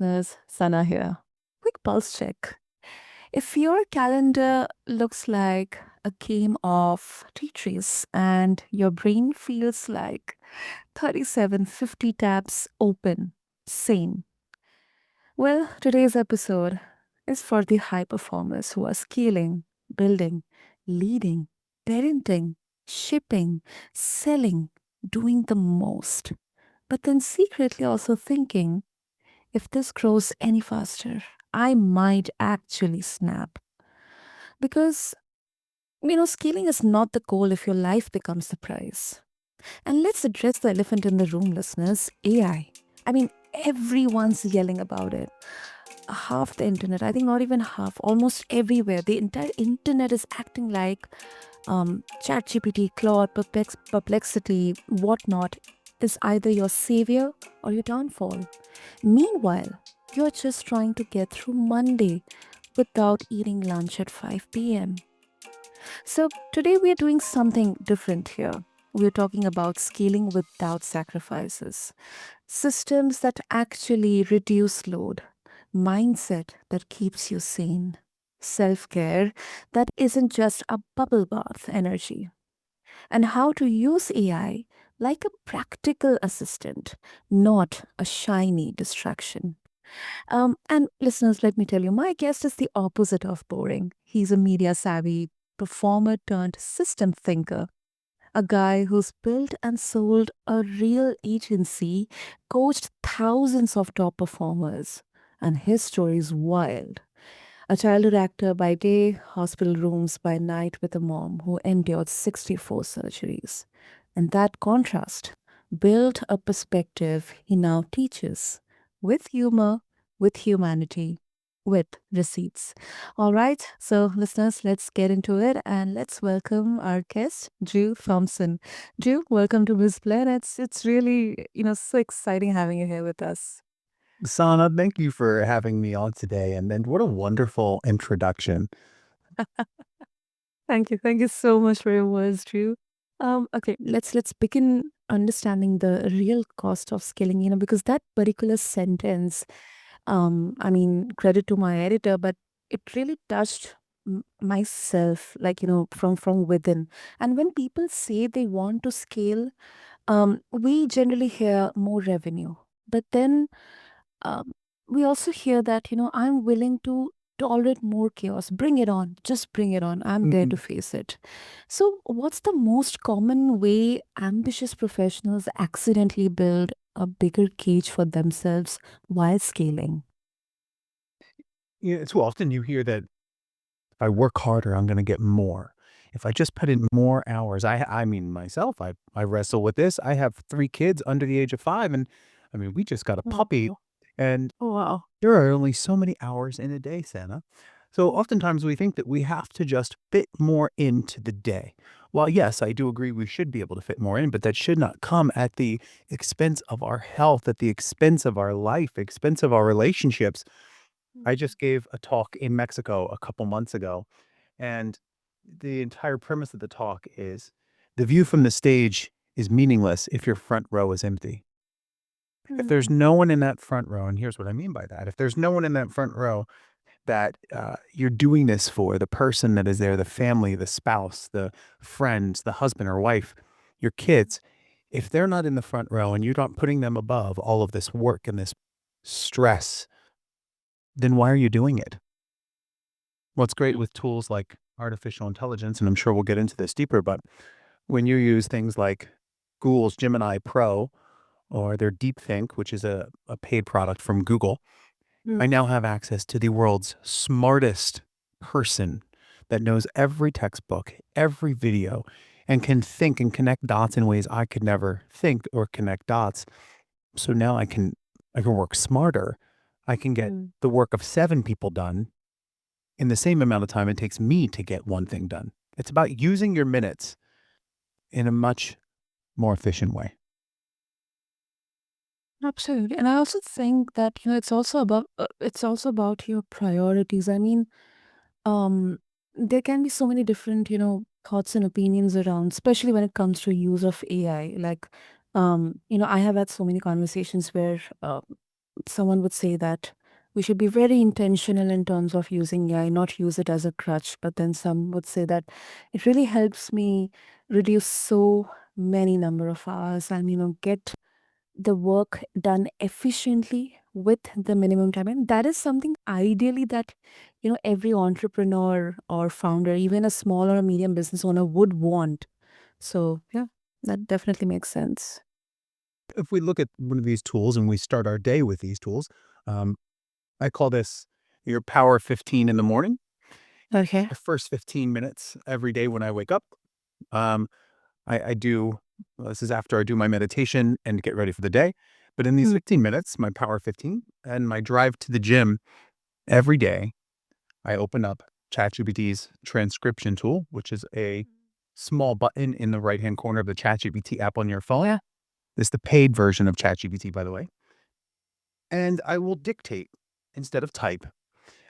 listeners. Sana here. Quick pulse check. If your calendar looks like a game of Tetris and your brain feels like 3750 tabs open, same. Well, today's episode is for the high performers who are scaling, building, leading, parenting, shipping, selling, doing the most, but then secretly also thinking, if this grows any faster, I might actually snap. Because, scaling is not the goal if your life becomes the prize. And let's address the elephant in the room, listeners, AI. I mean, everyone's yelling about it. Half the internet, I think not even half, almost everywhere, the entire internet is acting like ChatGPT, Claude, Perplexity, whatnot, is either your savior or your downfall. Meanwhile, you're just trying to get through Monday without eating lunch at 5 p.m. So, today we are doing something different here. We're talking about scaling without sacrifices, systems that actually reduce load, mindset that keeps you sane, self care that isn't just a bubble bath energy, and how to use AI like a practical assistant, not a shiny distraction. And listeners, let me tell you, my guest is the opposite of boring. He's a media savvy performer turned system thinker, a guy who's built and sold a real agency, coached thousands of top performers. And his story is wild. A childhood actor by day, hospital rooms by night with a mom who endured 64 surgeries. And that contrast built a perspective he now teaches with humor, with humanity, with receipts. All right, so listeners, let's get into it and let's welcome our guest, Drew Thompson. Drew, welcome to BizBlend. It's really, so exciting having you here with us. Sana, thank you for having me on today. And what a wonderful introduction. Thank you. Thank you so much for your words, Drew. Okay, let's begin understanding the real cost of scaling, because that particular sentence, I mean, credit to my editor, but it really touched myself, like, from within. And when people say they want to scale, we generally hear more revenue. But then um, we also hear that, I'm willing to tolerate more chaos. Bring it on. Just bring it on. I'm there to Mhm. face it. So, what's the most common way ambitious professionals accidentally build a bigger cage for themselves while scaling? Too often you hear that if I work harder, I'm going to get more. If I just put in more hours, I mean, myself, I wrestle with this. I have 3 kids under the age of 5. And I mean, we just got a Oh, puppy. And wow. there are only so many hours in a day, Santa. So oftentimes we think that we have to just fit more into the day. While yes, I do agree we should be able to fit more in, but that should not come at the expense of our health, at the expense of our life, expense of our relationships. I just gave a talk in Mexico a couple months ago, and the entire premise of the talk is the view from the stage is meaningless if your front row is empty. If there's Mm, no one in that front row, and here's what I mean by that, if there's no one in that front row that you're doing this for, the person that is there, the family, the spouse, the friends, the husband or wife, your kids, if they're not in the front row and you're not putting them above all of this work and this stress, then why are you doing it? What's great with tools like artificial intelligence, and I'm sure we'll get into this deeper, but when you use things like Google's Gemini Pro or their DeepThink, which is a paid product from Google, mm, I now have access to the world's smartest person that knows every textbook, every video, and can think and connect dots in ways I could never think or connect dots. So now I can work smarter. I can get mm. the work of 7 people done in the same amount of time it takes me to get one thing done. It's about using your minutes in a much more efficient way. Absolutely. And I also think that, it's also about your priorities. I mean, um there can be so many different thoughts and opinions around, especially when it comes to use of AI. Like I have had so many conversations where someone would say that we should be very intentional in terms of using AI, not use it as a crutch. But then some would say that it really helps me reduce so many number of hours and get the work done efficiently with the minimum time. And that is something ideally that every entrepreneur or founder, even a small or a medium business owner, would want. So yeah, that definitely makes sense. If we look at one of these tools and we start our day with these tools, um, I call this your power 15 in the morning. Okay. The first 15 minutes every day when I wake up, um, I do, well, this is after I do my meditation and get ready for the day. But in these Mm. 15 minutes, my power 15 and my drive to the gym every day, I open up ChatGPT's transcription tool, which is a small button in the right-hand corner of the ChatGPT app on your phone. This is the paid version of ChatGPT, by the way. And I will dictate instead of type.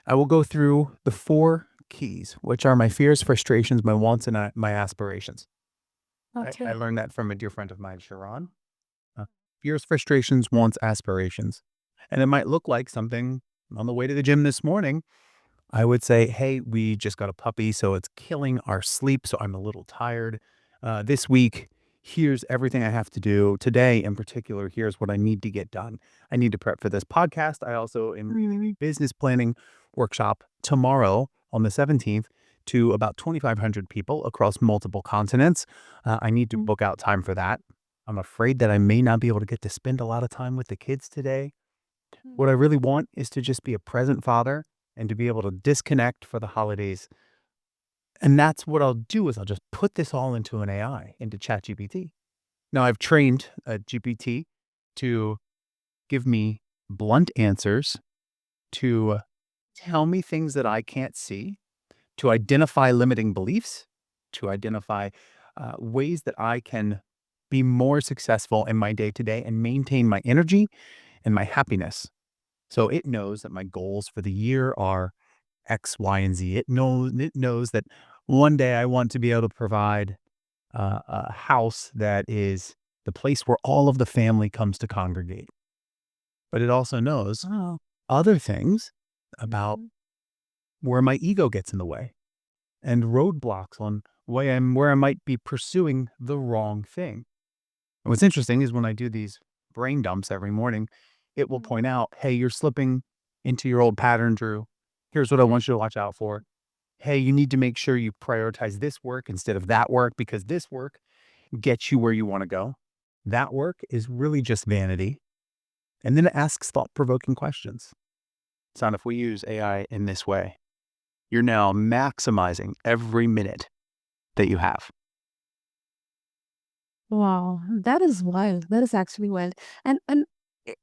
I will go through the 4 keys, which are my fears, frustrations, my wants, and my aspirations. I Okay. learned that from a dear friend of mine, Sharon. Fears, frustrations, wants, aspirations. And it might look like something on the way to the gym this morning. I would say, hey, we just got a puppy, so it's killing our sleep. So I'm a little tired. This week, here's everything I have to do. Today, in particular, here's what I need to get done. I need to prep for this podcast. I also am leading a business planning workshop tomorrow on the 17th to about 2,500 people across multiple continents. I need to Mm. book out time for that. I'm afraid that I may not be able to get to spend a lot of time with the kids today. What I Mhm. really want is to just be a present father and to be able to disconnect for the holidays. And that's what I'll do is I'll just put this all into an AI, into ChatGPT. Now I've trained a GPT to give me blunt answers, to tell me things that I can't see, to identify limiting beliefs, to identify ways that I can be more successful in my day to day and maintain my energy and my happiness. So it knows that my goals for the year are X, Y, and Z. It knows that one day I want to be able to provide a house that is the place where all of the family comes to congregate. But it also knows Wow. other things about Mhm. where my ego gets in the way and roadblocks on where I might be pursuing the wrong thing. And what's interesting is when I do these brain dumps every morning, it will point out, hey, you're slipping into your old pattern, Drew. Here's what I want you to watch out for. Hey, you need to make sure you prioritize this work instead of that work because this work gets you where you want to go. That work is really just vanity. And then it asks thought provoking questions. So, if we use AI in this way, you're now maximizing every minute that you have. Wow, that is wild. That is actually wild. And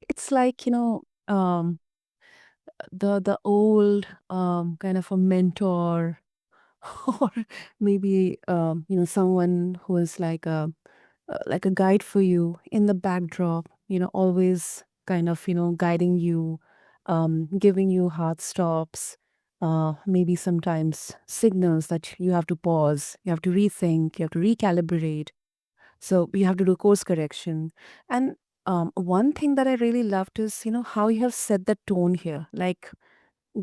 it's like, the old kind of a mentor or maybe someone who is like a guide for you in the backdrop, always kind of, guiding you, giving you hard stops, maybe sometimes signals that you have to pause, you have to rethink, you have to recalibrate. So you have to do course correction. And one thing that I really loved is, how you have set the tone here. Like,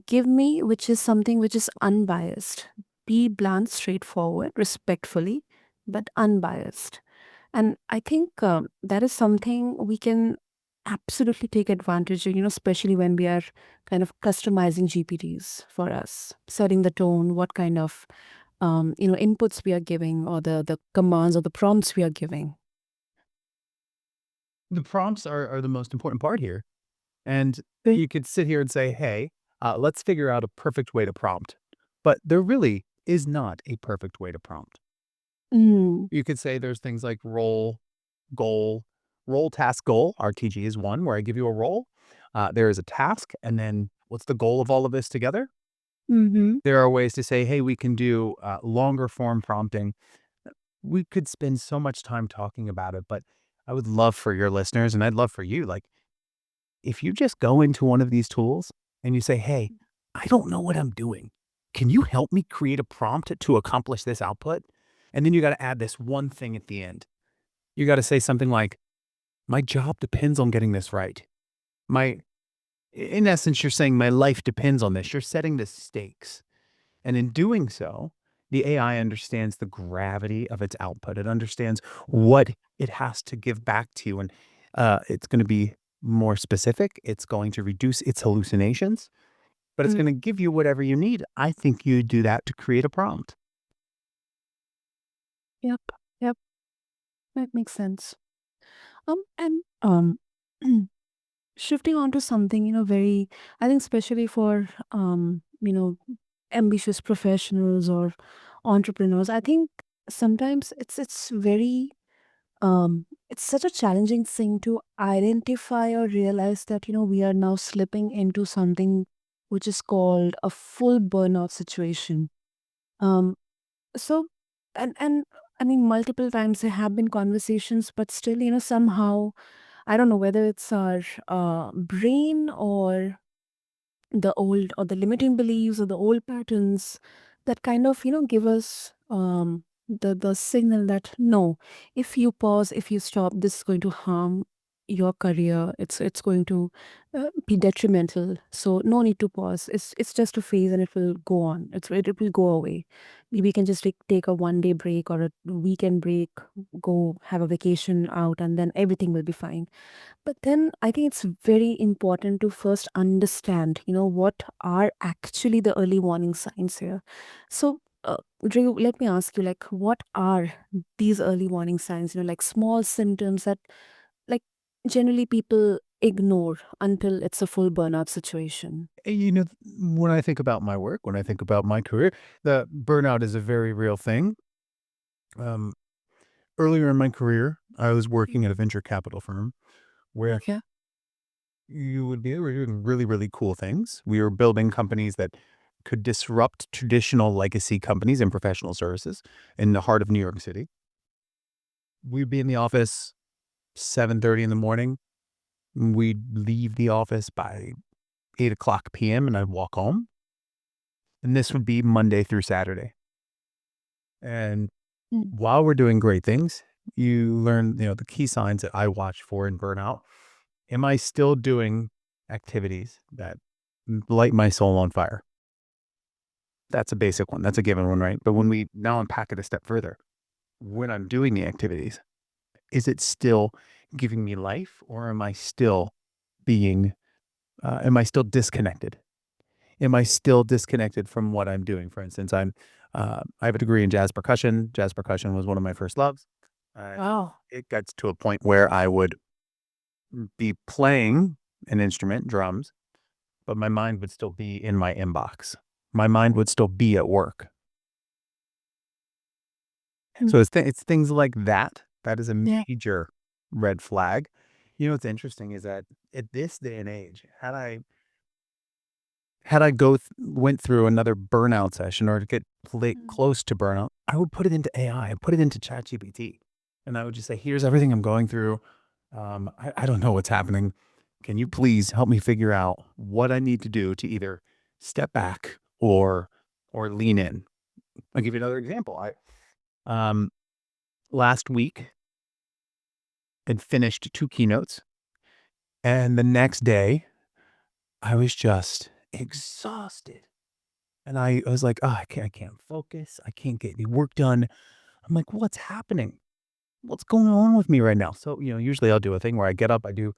give me, which is something which is unbiased. Be blunt, straightforward, respectfully, but unbiased. And I think that is something we can absolutely take advantage of, especially when we are kind of customizing GPTs for us, setting the tone, what kind of inputs we are giving, or the commands or the prompts we are giving. The prompts are the most important part here. And Right. you could sit here and say, hey, let's figure out a perfect way to prompt. But there really is not a perfect way to prompt. Mm. You could say there's things like goal, role, task, goal. RTG is one where I give you a role. There is a task. And then what's the goal of all of this together? Mm-hmm. There are ways to say, hey, we can do longer form prompting. We could spend so much time talking about it, but I would love for your listeners and I'd love for you, like, if you just go into one of these tools and you say, hey, I don't know what I'm doing. Can you help me create a prompt to accomplish this output? And then you got to add this one thing at the end. You got to say something like, my job depends on getting this right. My In essence, you're saying my life depends on this. You're setting the stakes. And in doing so, the AI understands the gravity of its output. It understands what it has to give back to you. And it's going to be more specific. It's going to reduce its hallucinations, but it's Mm. going to give you whatever you need. I think you do that to create a prompt. Yep. Yep. That makes sense. And shifting on to something, very, I think, especially for, ambitious professionals or entrepreneurs, I think sometimes it's very, it's such a challenging thing to identify or realize that, we are now slipping into something which is called a full burnout situation. Um, so, and I mean, multiple times there have been conversations, but still, somehow, I don't know whether it's our brain or the limiting beliefs or the old patterns that kind of give us the signal that no, if you pause, if you stop, this is going to harm your career, it's going to be detrimental, so no need to pause. It's just a phase and it will go on, it will go away. Maybe you can just take a 1 day break or a weekend break, go have a vacation out, and then everything will be fine. But then I think it's very important to first understand, what are actually the early warning signs here. So, Drew, let me ask you, like, what are these early warning signs? Like small symptoms that, like, generally people ignore until it's a full burnout situation. When I think about my work, when I think about my career, the burnout is a very real thing. Um, Earlier in my career, I was working at a venture capital firm where Okay. we were doing really, really cool things. We were building companies that could disrupt traditional legacy companies in professional services in the heart of New York City. We'd be in the office 7:30 in the morning. We'd leave the office by 8 o'clock p.m. and I'd walk home. And this would be Monday through Saturday. And Mm. while we're doing great things, you learn, the key signs that I watch for in burnout. Am I still doing activities that light my soul on fire? That's a basic one. That's a given one, right? But when we now unpack it a step further, when I'm doing the activities, is it still giving me life, or being, am I still disconnected? Am I still disconnected from what I'm doing? For instance, I have a degree in jazz percussion. Jazz percussion was one of my first loves. Uh, Wow. it gets to a point where I would be playing an instrument, drums, but my mind would still be in my inbox. My mind would still be at work. Mm. So it's things like that. That is a Yeah. major red flag. What's interesting is that at this day and age, had I went through another burnout session or to get Mm. close to burnout, I would put it into AI. I put it into ChatGPT, and I would just say, "Here's everything I'm going through. I don't know what's happening. Can you please help me figure out what I need to do to either step back or lean in?" I'll give you another example. I um, Last week had finished 2 keynotes, and the next day I was just exhausted. And I was like, "Oh, I can't focus. I can't get any work done." I'm like, "What's happening? What's going on with me right now?" So, usually I'll do a thing where I get up, I do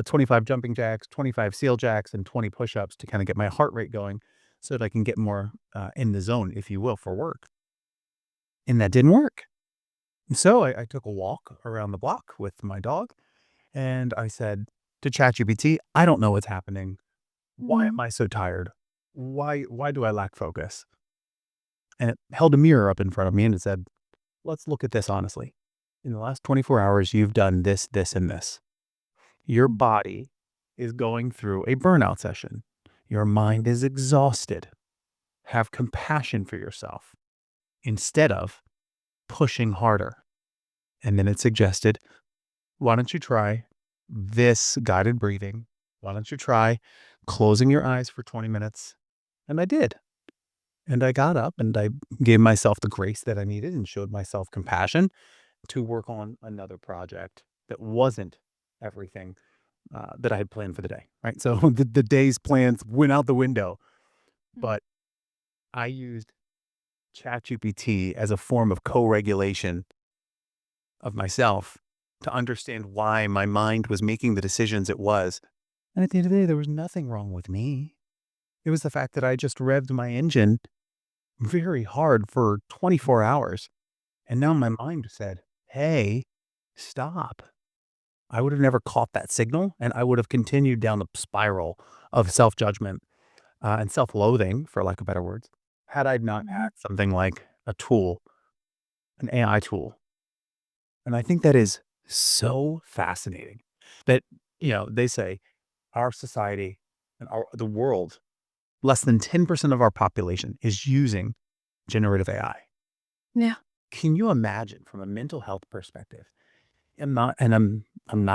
25 jumping jacks, 25 seal jacks, and 20 push-ups to kind of get my heart rate going so that I can get more in the zone, if you will, for work. And that didn't work. So I took a walk around the block with my dog and I said to ChatGPT, "I don't know what's happening. Why am Mm. I so tired? Why do I lack focus?" And it held a mirror up in front of me and it said, "Let's look at this honestly. In the last 24 hours, you've done this, this, and this. Your Mm. body is going through a burnout session. Your mind is exhausted. Have compassion for yourself instead of pushing harder." And then it suggested, "Why don't you try this guided breathing? Why don't you try closing your eyes for 20 minutes?" And I did. And I got up and I gave myself the grace that I needed and showed myself compassion to work on another project that wasn't everything that I had planned for the day, right? So the day's plans went out the window, Mm. but I used ChatGPT as a form of co-regulation of myself to understand why my mind was making the decisions it was. And at the end of the day, there was nothing wrong with me. It was the fact that I just revved my engine very hard for 24 hours. And now my mind said, hey, stop. I would have never caught that signal and I would have continued down the spiral of self judgment and self loathing, for lack of better words, had I not had Mhm. something like a tool, an AI tool. And I think that is so fascinating that, they say our society and the world, less than 10% of our population is using generative AI. Yeah. Can you imagine from a mental health perspective? I'm not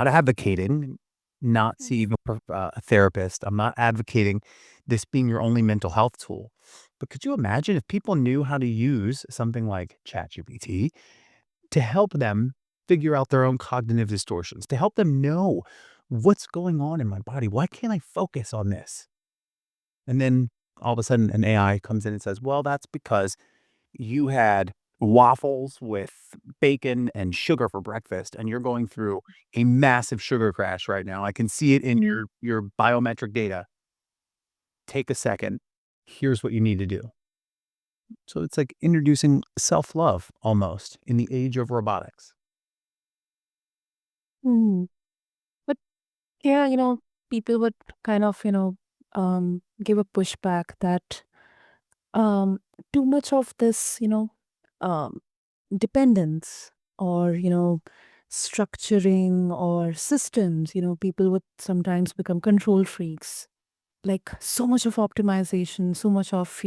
advocating not Mhm. seeing a therapist. I'm not advocating this being your only mental health tool. But could you imagine if people knew how to use something like ChatGPT to help them figure out their own cognitive distortions, to help them know what's going on in my body? Why can't I focus on this? And then all of a sudden, an AI comes in and says, well, that's because you had waffles with bacon and sugar for breakfast, and you're going through a massive sugar crash right now. I can see it in Mm. your biometric data. Take a second. Here's what you need to do. So it's like introducing self-love almost in the age of robotics. Mm. But yeah, people would kind of, give a pushback that um, too much of this, um, dependence or, structuring or systems, people would sometimes become control freaks. Like so much of optimization, so much of,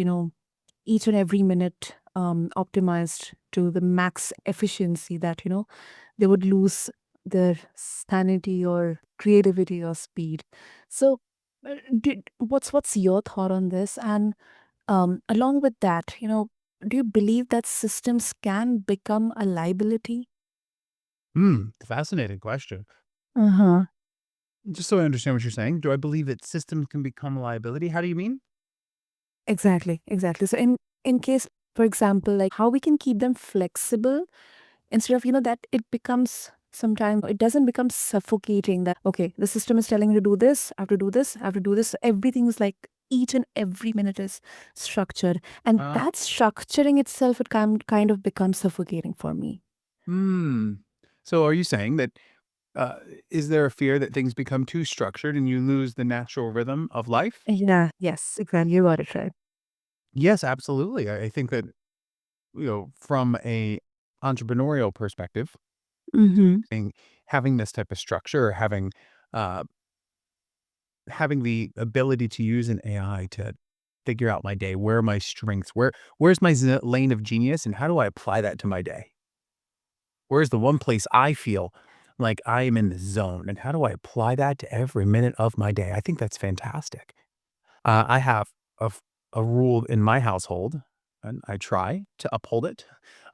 each and every minute optimized to the max efficiency that, they would lose their sanity or creativity or speed. So, what's your thought on this? And along with that, do you believe that systems can become a liability? Fascinating question. Uh-huh. Just so I understand what you're saying, do I believe that systems can become a liability? How do you mean? Exactly, exactly. So in case, for example, like how we can keep them flexible instead of, that it becomes sometimes it doesn't become suffocating that okay, the system is telling me to do this, I have to do this, I have to do this. Everything is like each and every minute is structured. And Uh, that structuring itself it kind of becomes suffocating for me. hmm. So are you saying that Uh, is there a fear that things become too structured and you lose the natural rhythm of life? Yeah, yes, exactly. You got it right. Yes, absolutely. I think that, from a entrepreneurial perspective, Mm-hmm. being having this type of structure, uh, having the ability to use an AI to figure out my day, where are my strengths, where's my lane of genius, and how do I apply that to my day? Where's the one place I feel like I am in the zone, and how do I apply that to every minute of my day? I think that's fantastic. I have a f a rule in my household, and I try to uphold it.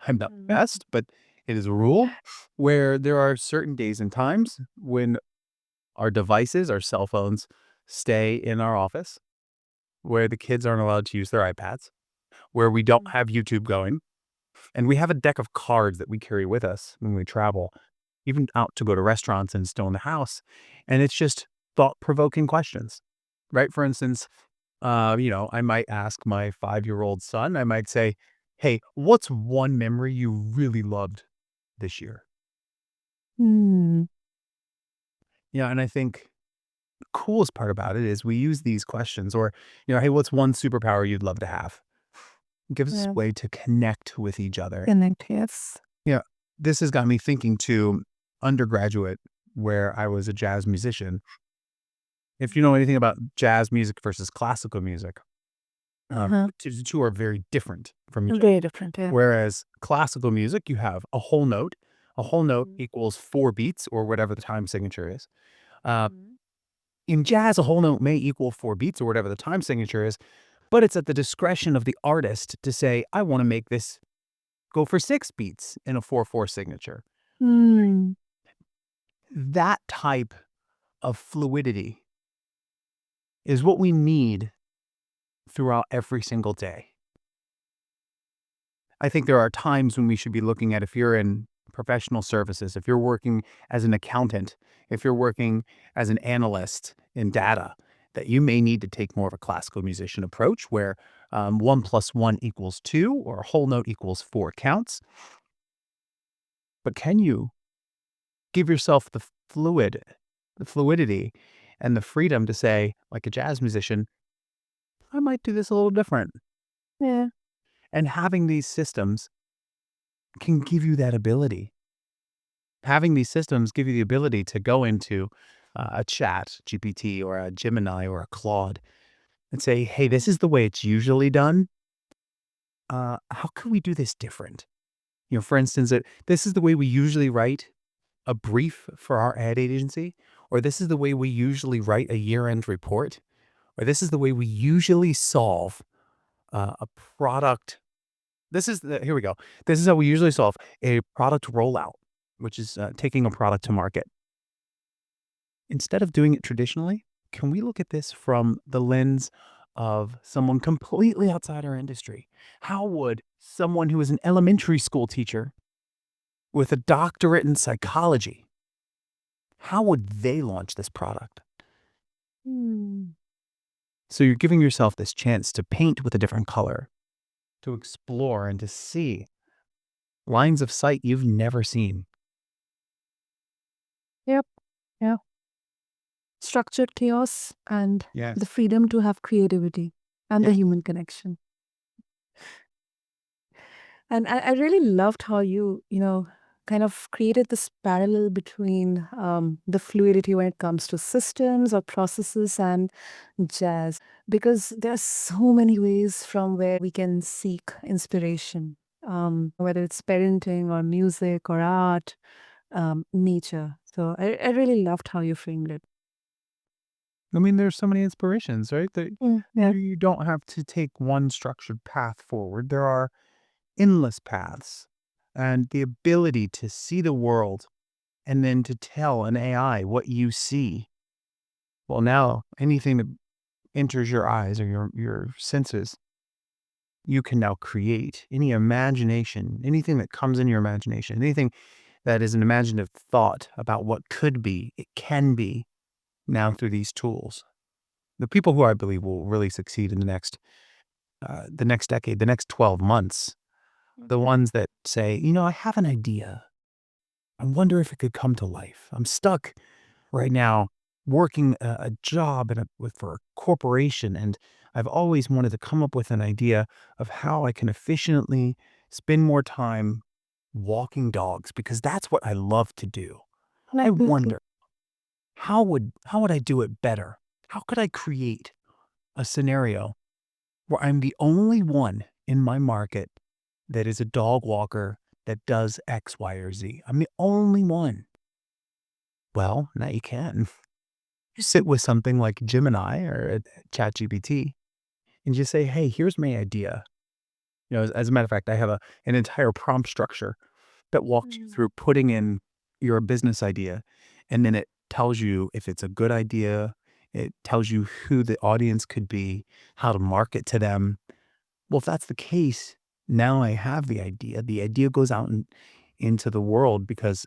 I'm not the Mm-hmm. best, but it is a rule where there are certain days and times when our devices, our cell phones, stay in our office, where the kids aren't allowed to use their iPads, where we don't have YouTube going, and we have a deck of cards that we carry with us when we travel, even out to go to restaurants and still in the house, and it's just thought-provoking questions, right? For instance, I might ask my 5-year-old son, I might say, "Hey, what's one memory you really loved this year?" Mm-hmm. Yeah, and I think the coolest part about it is we use these questions or, "Hey, what's one superpower you'd love to have?" It gives us Yeah. a way to connect with each other. Connect, yes. Yeah, this has got me thinking to undergraduate where I was a jazz musician. If you know anything about jazz music versus classical music, Uh-huh. the two are very different from each other. Very different, yeah. Whereas classical music, you have a whole note. A whole note Mhm. equals 4 beats or whatever the time signature is. Uh, Mhm. in jazz, a whole note may equal 4 beats or whatever the time signature is, but it's at the discretion of the artist to say, "I wanna make this go for 6 beats in a 4/4 signature." Mm. That type of fluidity is what we need throughout every single day. I think there are times when we should be looking at if you're in professional services, if you're working as an accountant, if you're working as an analyst in data, that you may need to take more of a classical musician approach where 1 + 1 = 2 or a whole note equals 4 counts. But can you give yourself the fluidity and the freedom to say, like a jazz musician, I might do this a little different. Yeah. And having these systems can give you that ability. Having these systems give you the ability to go into a chat GPT or a Gemini or a Claude and say, hey, this is the way it's usually done. How can we do this different? For instance, this is the way we usually write a brief for our ad agency, or this is the way we usually write a year-end report, or this is the way we usually solve a product. Here we go. This is how we usually solve a product rollout, which is taking a product to market. Instead of doing it traditionally, can we look at this from the lens of someone completely outside our industry? How would someone who is an elementary school teacher with a doctorate in psychology, how would they launch this product? Hmm. So you're giving yourself this chance to paint with a different color, to explore and to see lines of sight you've never seen. Yep. Yeah. Structured chaos and the Yes. freedom to have creativity and the Yeah. human connection. And I really loved how you kind of created this parallel between the fluidity when it comes to systems or processes and jazz, because there are so many ways from where we can seek inspiration, whether it's parenting or music or art, nature. So I really loved how you framed it. I mean, there's so many inspirations, right? That Yeah. you don't have to take one structured path forward. There are endless paths. And the ability to see the world and then to tell an AI what you see. Well, now anything that enters your eyes or your senses, you can now create any imagination, anything that comes in your imagination, anything that is an imaginative thought about what could be, it can be now through these tools. The people who I believe will really succeed in the next decade, the next 12 months, the ones that say, I have an idea. I wonder if it could come to life. I'm stuck right now working a job for a corporation, and I've always wanted to come up with an idea of how I can efficiently spend more time walking dogs because that's what I love to do. I Definitely. wonder how would I do it better? How could I create a scenario where I'm the only one in my market that is a dog walker that does X, Y, or Z? I'm the only one. Well, now you can. You sit with something like Gemini or ChatGPT and just say, hey, here's my idea. As a matter of fact, I have an entire prompt structure that walks you through putting in your business idea. And then it tells you if it's a good idea. It tells you who the audience could be, how to market to them. Well, if that's the case, now I have the idea. The idea goes out into the world because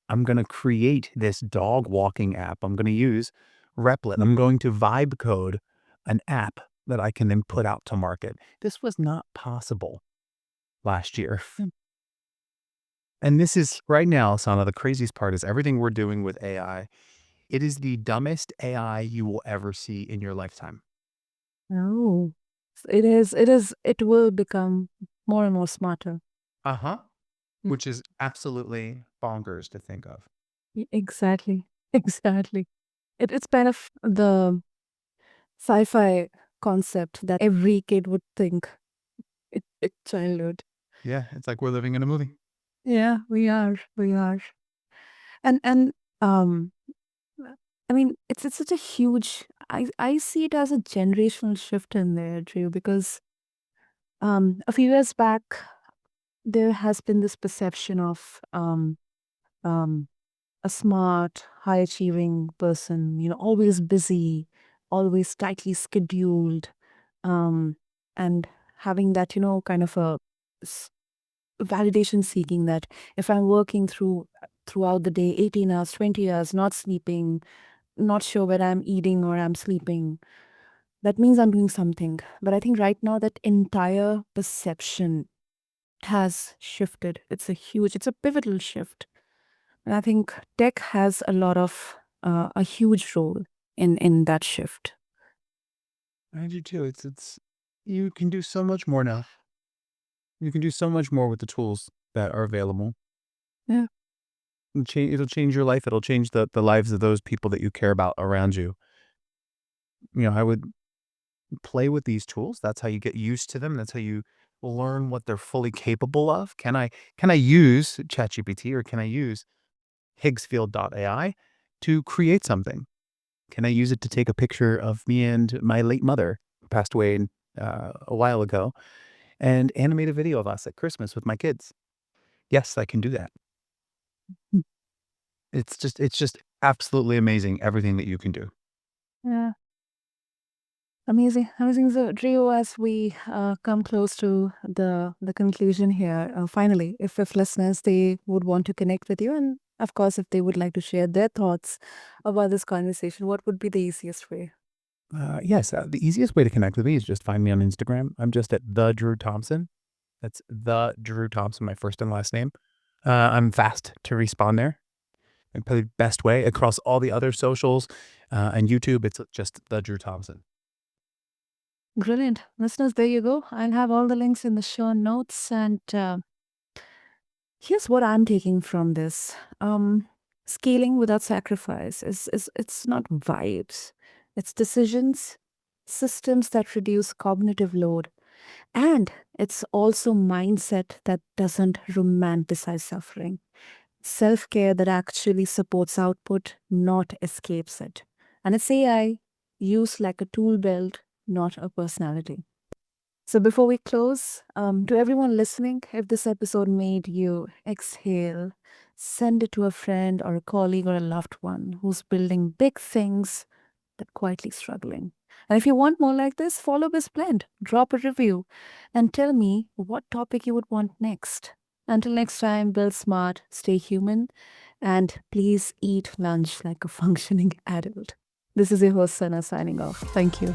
I'm going to create this dog walking app. I'm going to use Replit. I'm going to vibe code an app that I can then put out to market. This was not possible last year. And this is right now, Sana, the craziest part is everything we're doing with AI. It is the dumbest AI you will ever see in your lifetime. Oh, it will become more and more smarter. Uh huh. Mm. Which is absolutely bonkers to think of. Exactly. Exactly. It's kind of the sci-fi concept that every kid would think in childhood. Yeah, it's like we're living in a movie. Yeah, we are. We are. And um I mean, it's such a huge. I see it as a generational shift in there, Drew, because a few years back there has been this perception of um a smart, high achieving person, always busy, always tightly scheduled, um, and having that, kind of a s- validation seeking that if I'm working throughout the day, 18 hours, 20 hours, not sleeping, not sure whether I'm eating or I'm sleeping, that means I'm doing something. But I think right now that entire perception has shifted. It's a pivotal shift. And I think tech has a huge role in that shift. I do too. It's you can do so much more now. You can do so much more with the tools that are available. Yeah. It'll change your life. It'll change the lives of those people that you care about around you. I would play with these tools. That's how you get used to them. That's how you learn what they're fully capable of. Can I use ChatGPT or can I use Higgsfield.ai to create something? Can I use it to take a picture of me and my late mother, who passed away a while ago, and animate a video of us at Christmas with my kids? Yes, I can do that. Mm. It's just absolutely amazing everything that you can do. Yeah. Amazing, amazing. So, Drew, as we come close to the conclusion here, finally, if listeners they would want to connect with you, and of course, if they would like to share their thoughts about this conversation, what would be the easiest way? Yes, the easiest way to connect with me is just find me on Instagram. I'm just at the Drew Thompson. That's the Drew Thompson, my first and last name. I'm fast to respond there. And probably the best way across all the other socials and YouTube, it's just the Drew Thompson. Brilliant, listeners. There you go. I'll have all the links in the show notes, and here's what I'm taking from this. Scaling without sacrifice is it's not vibes. It's decisions, systems that reduce cognitive load. And it's also mindset that doesn't romanticize suffering. Self care that actually supports output, not escapes it. And it's AI used like a tool belt, not a personality. So before we close, to everyone listening, if this episode made you exhale, send it to a friend or a colleague or a loved one who's building big things that quietly struggling. And if you want more like this, follow BizBlend, drop a review, and tell me what topic you would want next. Until next time, build smart, stay human, and please eat lunch like a functioning adult. This is your host, Sana, signing off. Thank you.